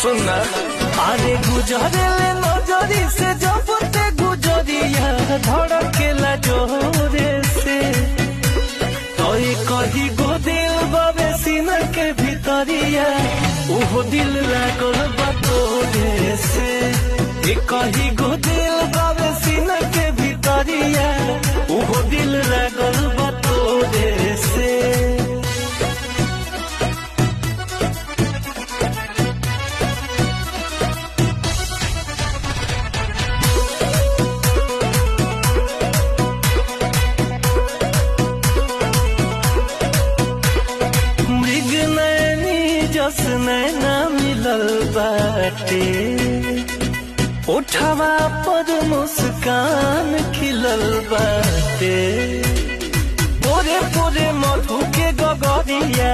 सुनना अरे गुजरे नजरी से जबते गुजरिया धड़केला जोरे से ओए कही गो दिल बाबे सीना के भीतरिया ओहो दिल लागल बा तोरे से कही गो दिल बाबे सीना के भीतरिया ओहो दिल लागल बा तोरे से। जस नैना मिलल बाटे उठवा पर मुस्कान खिलल बाटे पूरे पूरे मधु के गगरिया